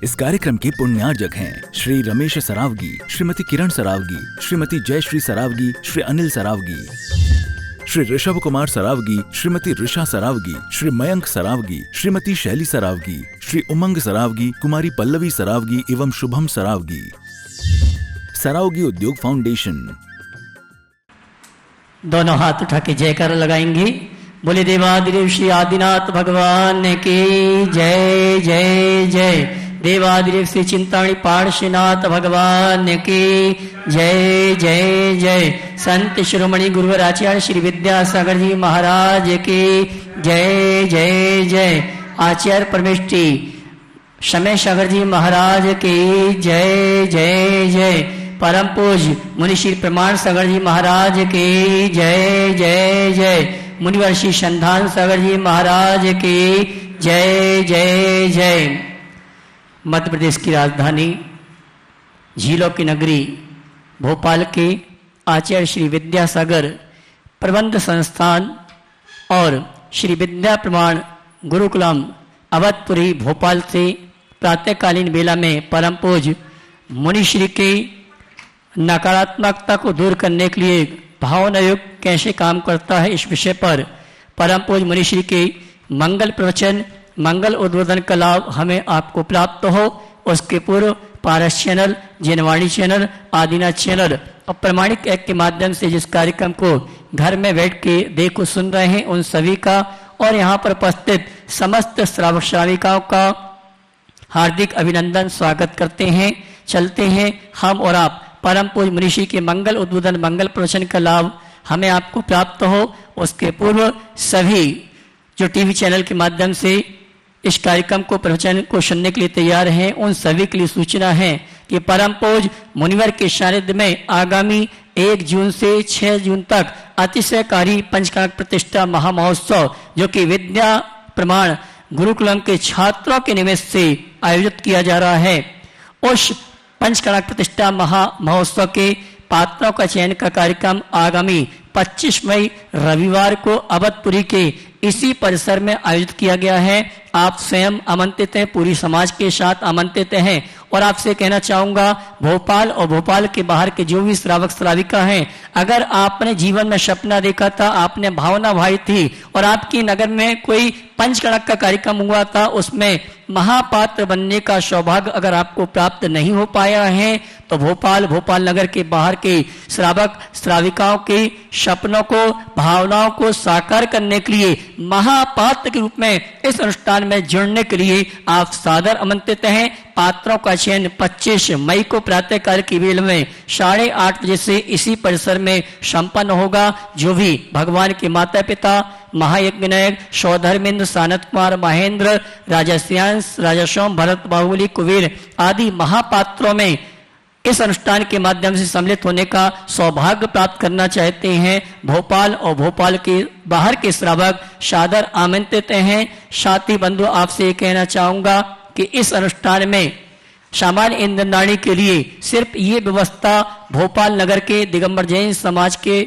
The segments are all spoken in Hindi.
इस कार्यक्रम के पुण्यार्जक हैं श्री रमेश सरावगी, श्रीमती किरण सरावगी, श्रीमती जयश्री सरावगी, श्री अनिल सरावगी, श्री ऋषभ कुमार सरावगी, श्रीमती ऋषा सरावगी, श्री मयंक सरावगी, श्रीमती शैली सरावगी, श्री उमंग सरावगी, कुमारी पल्लवी सरावगी एवं शुभम सरावगी। सरावगी उद्योग फाउंडेशन। दोनों हाथ उठा के जयकार लगाएंगे। बोले देवादिदेव श्री आदिनाथ भगवान की जय जय जय। देवादिदेव श्री चिंतामणि पार्श्वनाथ भगवान की जय जय जय। संत शिरोमणि गुरुवर आचार्य श्री विद्यासागर जी महाराज की जय जय जय। आचार्य परमेष्ठी समय सागर जी महाराज की जय जय जय। परम पूज्य मुनि श्री प्रमाण सागर जी महाराज की जय जय जय। मुनिवर श्री संधान सागर जी महाराज की जय जय जय। मध्य प्रदेश की राजधानी झीलों की नगरी भोपाल के आचार्य श्री विद्यासागर प्रबंध संस्थान और श्री विद्या प्रमाण गुरुकुलम अवधपुरी भोपाल से प्रातःकालीन बेला में परम पूज्य मुनिश्री के नकारात्मकता को दूर करने के लिए भावना योग कैसे काम करता है, इस विषय पर परम पूज्य मुनिश्री के मंगल प्रवचन, मंगल उद्बोधन का लाभ हमें आपको प्राप्त हो, उसके पूर्व Paras channel, Janvani channel, Adinath channel और प्रमाणिक ऐप के माध्यम से जिस कार्यक्रम को घर में बैठ के देखो सुन रहे हैं उन सभी का और यहाँ पर उपस्थित समस्त श्रावक श्राविकाओं का हार्दिक अभिनंदन स्वागत करते हैं। चलते हैं हम और आप परम पूज्य मुनिश्री के मंगल उद्बोधन मंगल प्रवचन का लाभ हमें आपको प्राप्त हो, उसके पूर्व सभी जो टीवी चैनल के माध्यम से इस कार्यक्रम को प्रवचन को सुनने के लिए तैयार हैं उन सभी के लिए सूचना है कि परम पूज्य मुनिवर के सानिध्य में आगामी 1 जून से 6 जून तक अतिशयकारी पंचकनक प्रतिष्ठा महामहोत्सव जो कि विद्या प्रमाण गुरुकुलम के छात्रों के निमित्त से आयोजित किया जा रहा है। उस पंचकनक प्रतिष्ठा महोत्सव के पात्रों का चयन का कार्यक्रम आगामी 25 मई रविवार को अवधपुरी के इसी परिसर में आयोजित किया गया है। आप स्वयं आमंत्रित हैं, पूरी समाज के साथ आमंत्रित हैं और आपसे कहना चाहूंगा भोपाल और भोपाल के बाहर के जो भी श्रावक श्राविका हैं, अगर आपने जीवन में सपना देखा था, आपने भावना भाई थी और आपकी नगर में कोई पंचकनक का कार्यक्रम हुआ था, उसमें महापात्र बनने का सौभाग्य अगर आपको प्राप्त नहीं हो पाया है तो भोपाल नगर के बाहर के श्रावक श्राविकाओं के सपनों को भावनाओं को साकार करने के लिए महापात्र के रूप में इस अनुष्ठान में जुड़ने के लिए आप सादर आमंत्रित हैं। पात्रों का चयन 25 मई को प्रातःकाल की बेल में 8:30 बजे से इसी परिसर में संपन्न होगा। जो भी भगवान के माता पिता महायज्ञ नायक सौधर्मेंद्र सानत कुमार महेंद्र राजा श्रियांश राजा सोम भरत बाहुबली कुबेर आदि महापात्रों में इस अनुष्ठान के माध्यम से सम्मिलित होने का सौभाग्य प्राप्त करना चाहते हैं, भोपाल और भोपाल के बाहर के श्रावक सादर आमंत्रित हैं। साथी बंधु आपसे कहना चाहूंगा कि इस अनुष्ठान में सामान्य इंद्रनाणी के लिए सिर्फ ये व्यवस्था भोपाल नगर के दिगंबर जैन समाज के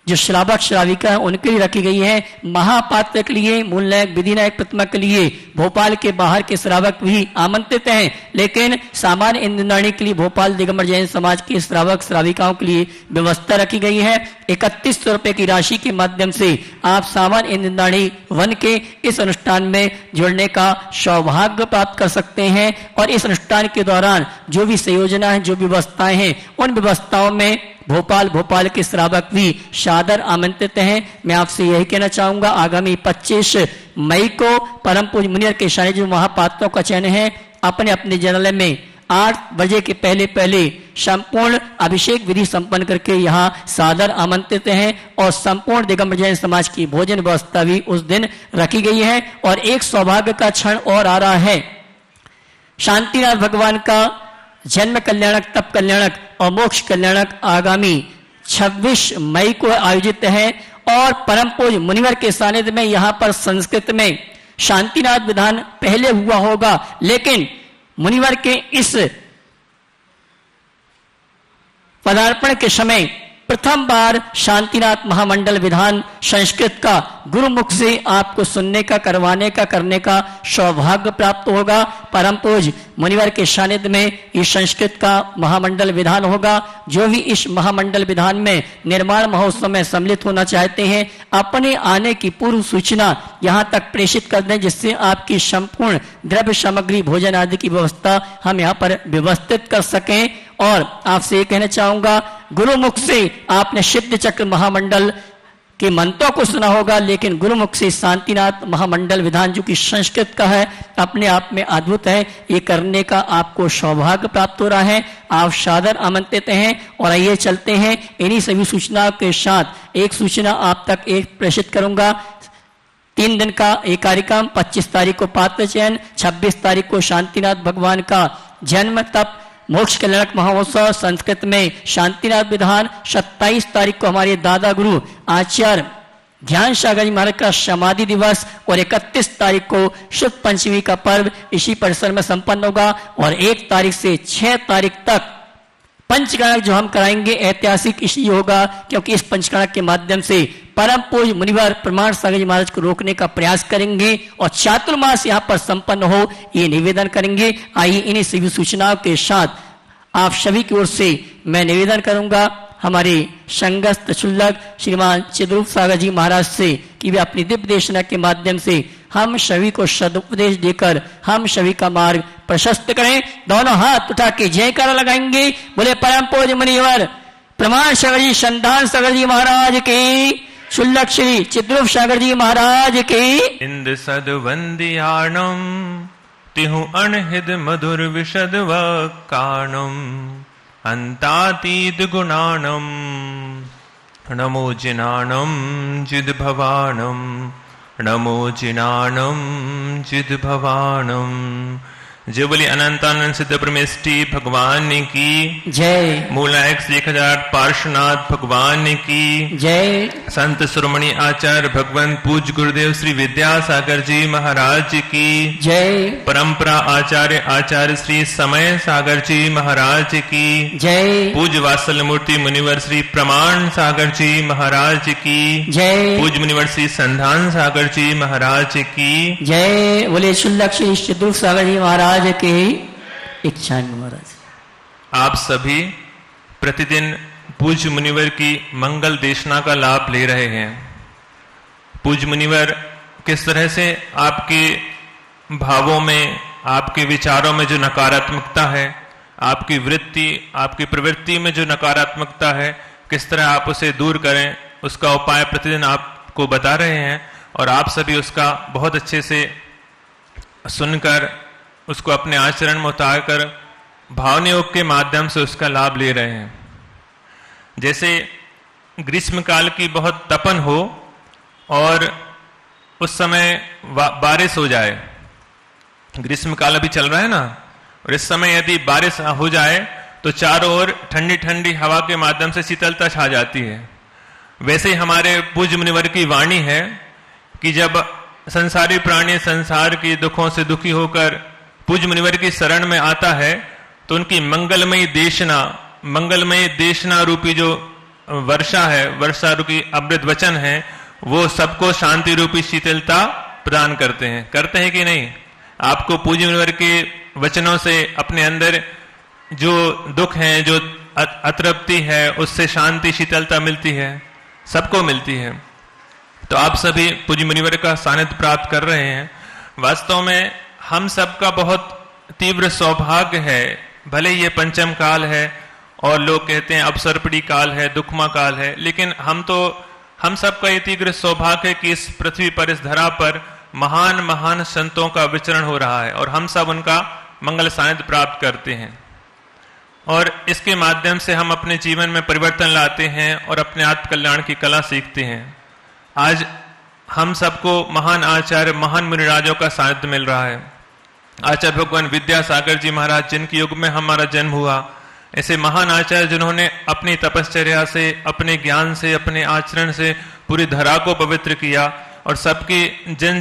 जो श्रावक श्राविका है उनके लिए रखी गई है। महापात्र के लिए मूल नायक विधि नायक प्रतिमा के लिए भोपाल के बाहर के श्रावक भी आमंत्रित हैं, लेकिन सामान्य इंद्रनाणी के लिए भोपाल दिगंबर जैन समाज के श्रावक श्राविकाओं के लिए व्यवस्था रखी गई है। 3100 रुपए की राशि के माध्यम से आप सामान्य इंद्रनाणी वन के इस अनुष्ठान में जुड़ने का सौभाग्य प्राप्त कर सकते हैं और इस अनुष्ठान के दौरान जो भी संयोजना है, जो व्यवस्थाएं हैं, उन व्यवस्थाओं में भोपाल के श्रावक भी सादर आमंत्रित हैं। मैं आपसे यही कहना चाहूंगा आगामी 25 मई को परम पूज्य मुनिवर के सारे जो महापात्रों का चयन है अपने अपने जनालय में 8 बजे के पहले संपूर्ण अभिषेक विधि संपन्न करके यहाँ सादर आमंत्रित हैं और संपूर्ण दिगंबर जैन समाज की भोजन व्यवस्था भी उस दिन रखी गई है। और एक सौभाग्य का क्षण और आ रहा है, शांतिनाथ भगवान का जन्म कल्याणक, तप कल्याणक और मोक्ष कल्याणक आगामी 26 मई को आयोजित है और परम पूज्य मुनिवर के सानिध्य में यहाँ पर संस्कृत में शांतिनाथ विधान पहले हुआ होगा, लेकिन मुनिवर के इस पदार्पण के समय प्रथम बार शांतिनाथ महामंडल विधान संस्कृत का गुरुमुख से आपको सुनने का, करवाने का, करने का सौभाग्य प्राप्त होगा। परम पूज्य मुनिवर के सानिध्य में इस संस्कृत का महामंडल विधान होगा। जो भी इस महामंडल विधान में निर्माण महोत्सव में सम्मिलित होना चाहते हैं, अपने आने की पूर्व सूचना यहाँ तक प्रेषित कर दें, जिससे आपकी संपूर्ण द्रव्य सामग्री, भोजन आदि की व्यवस्था हम यहाँ पर व्यवस्थित कर सकें। और आपसे ये कहना चाहूंगा, गुरुमुख से आपने सिद्ध चक्र महामंडल के मंत्रों को सुना होगा, लेकिन गुरुमुख से शांतिनाथ महामंडल विधान जो कि संस्कृत का है, अपने आप में अद्भुत है, ये करने का आपको सौभाग्य प्राप्त हो रहा है। आप सादर आमंत्रित हैं। और आइए चलते हैं, इन्हीं सभी सूचनाओं के साथ एक सूचना आप तक एक प्रेषित करूंगा। 3 दिन का एक कार्यक्रम, 25 तारीख को पात्र चयन, 26 तारीख को शांतिनाथ भगवान का जन्म तप मोक्ष कल्याणक महोत्सव संस्कृत में शांतिनाथ विधान, 27 तारीख को हमारे दादा गुरु आचार्य ध्यान सागर जी महाराज का समाधि दिवस और 31 तारीख को शुभ पंचमी का पर्व इसी परिसर में संपन्न होगा। और 1 तारीख से 6 तारीख तक पंचगणक जो हम कराएंगे ऐतिहासिक इसलिए होगा क्योंकि इस पंचगणक के माध्यम से परम पूज्य मुनिवर प्रमाण सागर जी महाराज को रोकने का प्रयास करेंगे और चातुर्मास यहाँ पर संपन्न हो, ये निवेदन करेंगे। आइए इन्हीं सभी सूचनाओं के साथ आप सभी की ओर से मैं निवेदन करूंगा हमारे संगस्त शुल्लक श्रीमान चिद्रूप सागर जी महाराज से कि वे अपनी दिव्य देशना के माध्यम से हम सभी को सदुपदेश देकर हम सभी का मार्ग प्रशस्त करें। दोनों हाथ उठा के जयकारा लगाएंगे। बोले परम पूज्य मुनिवर प्रमाण सागर जी, संधान सागर जी महाराज की, शुल्लक श्री चिद्रूप सागर जी महाराज की। इंद सदवंदियाणम तिहु अनहिद मधुर विशद वकाणम अंतातीत गुणाणम नमो जिनाणम जिद भवाणम नमो जिनाणम जिद भवाणम। जय बोली अनंतानंद सिद्ध परमेष्टि भगवान की जय। मूला 1000 पार्श्वनाथ भगवान की जय। संत शिरोमणि आचार्य भगवान पूज्य गुरुदेव श्री विद्यासागर जी महाराज की जय। परंपरा आचार्य श्री समय सागर जी महाराज की जय। पूज्य वात्सल्य मूर्ति मुनिवर श्री प्रमाण सागर जी महाराज की जय। पूज्य मुनिवर श्री संधान सागर जी महाराज की जय। बोले शुल्लक श्री चिद्रूप सागर जी महाराज के इच्छा महाराज। आप सभी प्रतिदिन पूज्य मुनिवर की मंगल देशना का लाभ ले रहे हैं। पूज्य मुनिवर किस तरह से आपके भावों में, आपके विचारों में जो नकारात्मकता है, आपकी वृत्ति, आपकी प्रवृत्ति में जो नकारात्मकता है, किस तरह आप उसे दूर करें, उसका उपाय प्रतिदिन आपको बता रहे हैं। और आप सभी उसका बहुत अच्छे से सुनकर उसको अपने आचरण में उतारकर भावना योग के माध्यम से उसका लाभ ले रहे हैं। जैसे ग्रीष्म काल की बहुत तपन हो और उस समय बारिश हो जाए, ग्रीष्म काल अभी चल रहा है ना, और इस समय यदि बारिश हो जाए तो चारों ओर ठंडी ठंडी हवा के माध्यम से शीतलता छा जाती है। वैसे ही हमारे पूज्य मुनिवर की वाणी है कि जब संसारी प्राणी संसार के दुखों से दुखी होकर पूज्य मुनिवर की शरण में आता है तो उनकी मंगलमयी देशना रूपी जो वर्षा है, वर्षा रूपी अमृत वचन है, वो सबको शांति रूपी शीतलता प्रदान करते हैं कि नहीं? आपको पूज्य मुनिवर के वचनों से अपने अंदर जो दुख है, जो अतृप्ति है, उससे शांति शीतलता मिलती है, सबको मिलती है। तो आप सभी पूज्य मुनिवर का सानिध्य प्राप्त कर रहे हैं। वास्तव में हम सबका बहुत तीव्र सौभाग्य है, भले ये पंचम काल है और लोग कहते हैं अवसर्पणी काल है, दुखमा काल है, लेकिन हम सबका ये तीव्र सौभाग्य है कि इस पृथ्वी पर, इस धरा पर महान महान संतों का विचरण हो रहा है और हम सब उनका मंगल सानिध्य प्राप्त करते हैं। और इसके माध्यम से हम अपने जीवन में परिवर्तन लाते हैं और अपने आत्म कल्याण की कला सीखते हैं। आज हम सबको महान आचार्य, महान मुनिराजों का सानिध्य मिल रहा है। आचार्य भगवान विद्यासागर जी महाराज, जिनके युग में हमारा जन्म हुआ, ऐसे महान आचार्य जिन्होंने अपनी तपश्चर्या से, अपने ज्ञान से, अपने आचरण से पूरी धरा को पवित्र किया और सबके जन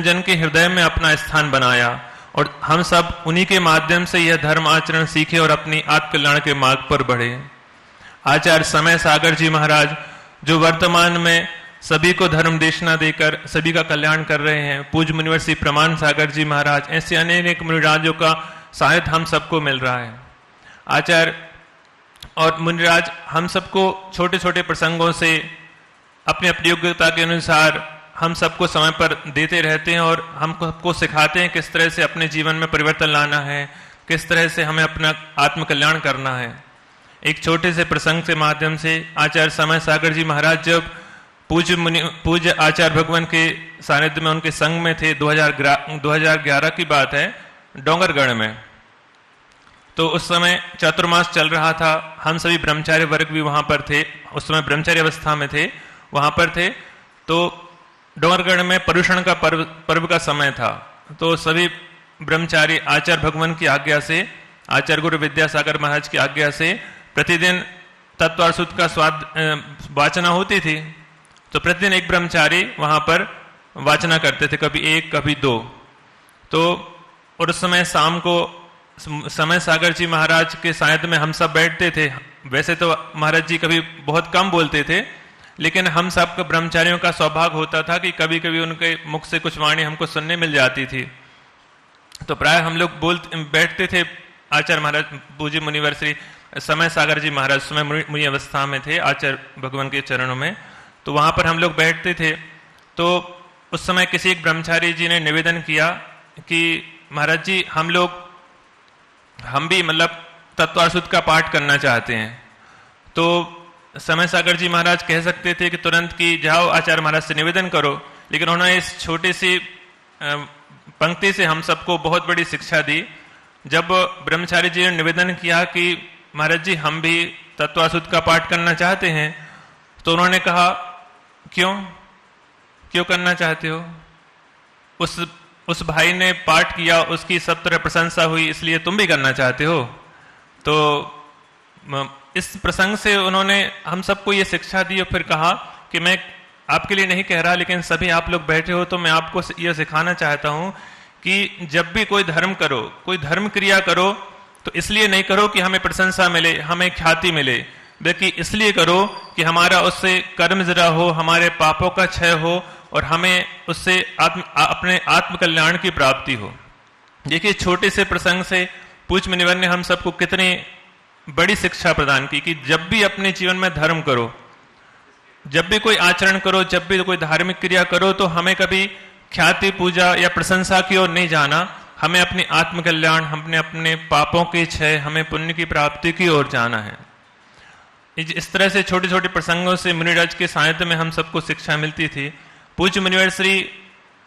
जन के हृदय में अपना स्थान बनाया। और हम सब उन्हीं के माध्यम से यह धर्म आचरण सीखे और अपनी आत्म कल्याण के मार्ग पर बढ़े। आचार्य समय सागर जी महाराज जो वर्तमान में सभी को धर्म देशना देकर सभी का कल्याण कर रहे हैं, पूज्य मुनिवर श्री प्रमाण सागर जी महाराज, ऐसे अनेक मुनिराजों का साहित्य हम सबको मिल रहा है। आचार्य और मुनिराज हम सबको छोटे छोटे प्रसंगों से अपनी अपनी योग्यता के अनुसार हम सबको समय पर देते रहते हैं और हमको सिखाते हैं किस तरह से अपने जीवन में परिवर्तन लाना है, किस तरह से हमें अपना आत्मकल्याण करना है। एक छोटे से प्रसंग के माध्यम से आचार्य समय सागर जी महाराज जब पूज्य आचार्य भगवान के सानिध्य में उनके संग में थे, 2011 की बात है, डोंगरगढ़ में। तो उस समय चातुर्मास चल रहा था, हम सभी ब्रह्मचार्य वर्ग भी वहां पर थे, उस समय ब्रह्मचार्य अवस्था में थे, वहां पर थे। तो डोंगरगढ़ में पर्युषण का पर्व का समय था। तो सभी ब्रह्मचारी आचार्य भगवान की आज्ञा से, आचार्य गुरु विद्यासागर महाराज की आज्ञा से प्रतिदिन तत्वार सूत्र का वाचना होती थी। तो प्रतिदिन एक ब्रह्मचारी वहां पर वाचना करते थे, कभी एक कभी दो। तो और उस समय शाम को समय सागर जी महाराज के सानिध्य में हम सब बैठते थे। वैसे तो महाराज जी कभी बहुत कम बोलते थे, लेकिन हम सब ब्रह्मचारियों का सौभाग्य होता था कि कभी कभी उनके मुख से कुछ वाणी हमको सुनने मिल जाती थी। तो प्राय हम लोग बैठते थे। आचार्य महाराज पूज्य मुनिवर श्री समय सागर जी महाराज समय मुनि अवस्था में थे आचार्य भगवान के चरणों में। तो वहां पर हम लोग बैठते थे। तो उस समय किसी एक ब्रह्मचारी जी ने निवेदन किया कि महाराज जी हम भी मतलब तत्वार सूत्र का पाठ करना चाहते हैं। तो समय सागर जी महाराज कह सकते थे कि तुरंत कि जाओ आचार्य महाराज से निवेदन करो, लेकिन उन्होंने इस छोटी सी पंक्ति से हम सबको बहुत बड़ी शिक्षा दी। जब ब्रह्मचारी जी ने निवेदन किया कि महाराज जी हम भी तत्वार सूत्र का पाठ करना चाहते हैं, तो उन्होंने कहा क्यों करना चाहते हो? उस भाई ने पाठ किया, उसकी सब तरह प्रशंसा हुई, इसलिए तुम भी करना चाहते हो? तो इस प्रसंग से उन्होंने हम सबको ये शिक्षा दी और फिर कहा कि मैं आपके लिए नहीं कह रहा, लेकिन सभी आप लोग बैठे हो तो मैं आपको यह सिखाना चाहता हूं कि जब भी कोई धर्म करो, कोई धर्म क्रिया करो, तो इसलिए नहीं करो कि हमें प्रशंसा मिले, हमें ख्याति मिले, बल्कि इसलिए करो कि हमारा उससे कर्म जरा हो, हमारे पापों का क्षय हो और हमें उससे अपने आत्म कल्याण की प्राप्ति हो। देखिए छोटे से प्रसंग से पूज्य मुनिवर ने हम सबको कितनी बड़ी शिक्षा प्रदान की कि जब भी अपने जीवन में धर्म करो, जब भी कोई आचरण करो, जब भी कोई धार्मिक क्रिया करो, तो हमें कभी ख्याति पूजा या प्रशंसा की ओर नहीं जाना, हमें अपने आत्मकल्याण, हमने अपने पापों के क्षय, हमें पुण्य की प्राप्ति की ओर जाना है। इस तरह से छोटे छोटे प्रसंगों से मुनिराज के सानिध्य में हम सबको शिक्षा मिलती थी। पूज्य मुनिवर श्री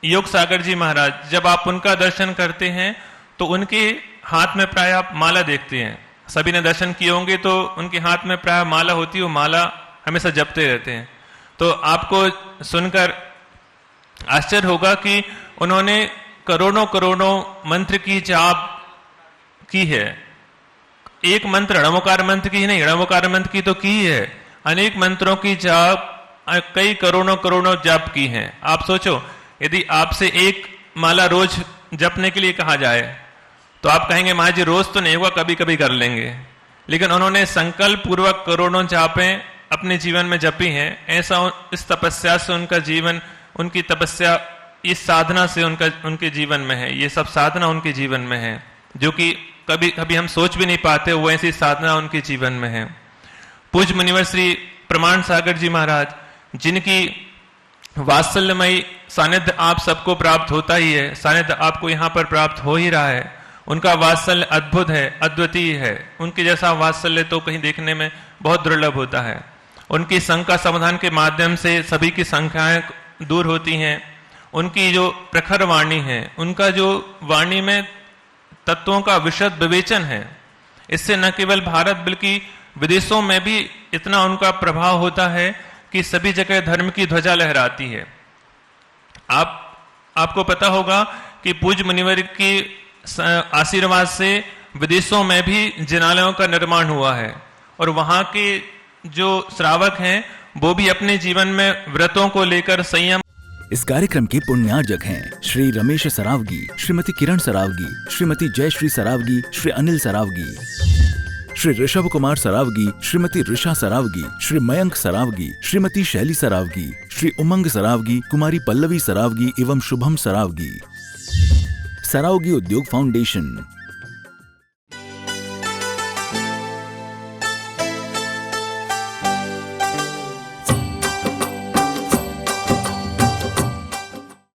योग सागर जी महाराज, जब आप उनका दर्शन करते हैं तो उनके हाथ में प्राय आप माला देखते हैं। सभी ने दर्शन किए होंगे तो उनके हाथ में प्राय माला होती है, वो माला हमेशा जपते रहते हैं। तो आपको सुनकर आश्चर्य होगा कि उन्होंने करोड़ों करोड़ों मंत्र की जाप की है। एक मंत्र णवकार मंत्र की ही नहीं, णवकार मंत्र की तो की है, अनेक मंत्रों की जाप, कई करोड़ों करोड़ों जाप की हैं। आप सोचो यदि आपसे एक माला रोज जपने के लिए कहा जाए तो आप कहेंगे महाराज जी रोज तो नहीं होगा, कभी कभी कर लेंगे, लेकिन उन्होंने संकल्प पूर्वक करोड़ों जापें अपने जीवन में जपी हैं। ऐसा इस तपस्या से उनका जीवन, उनकी तपस्या इस साधना से उनके जीवन में है। ये सब साधना उनके जीवन में है जो कि कभी कभी हम सोच भी नहीं पाते, वो ऐसी साधना उनके जीवन में है। पूज्य मुनिवर श्री प्रमाण सागर जी महाराज, जिनकी वात्सल्यमयी सानिध्य आप सबको प्राप्त होता ही है, सानिध्य आपको यहाँ पर प्राप्त हो ही रहा है। उनका वात्सल्य अद्भुत है, अद्वितीय है। उनके जैसा वात्सल्य तो कहीं देखने में बहुत दुर्लभ होता है। उनकी शंका समाधान के माध्यम से सभी की शंकाएं दूर होती हैं। उनकी जो प्रखर वाणी है, उनका जो वाणी में तत्वों का विशद विवेचन है, इससे न केवल भारत बल्कि विदेशों में भी इतना उनका प्रभाव होता है कि सभी जगह धर्म की ध्वजा लहराती है। आपको पता होगा कि पूज्य मुनिवर की आशीर्वाद से विदेशों में भी जिनालयों का निर्माण हुआ है और वहां के जो श्रावक हैं वो भी अपने जीवन में व्रतों को लेकर संयम। इस कार्यक्रम के पुण्यार्जक हैं श्री रमेश सरावगी, श्रीमती किरण सरावगी, श्रीमती जयश्री सरावगी, श्री अनिल सरावगी। श्री ऋषभ कुमार सरावगी, श्रीमती ऋषा सरावगी, श्री मयंक सरावगी, श्रीमती शैली सरावगी, श्री उमंग सरावगी, कुमारी पल्लवी सरावगी एवं शुभम सरावगी। सरावगी उद्योग फाउंडेशन।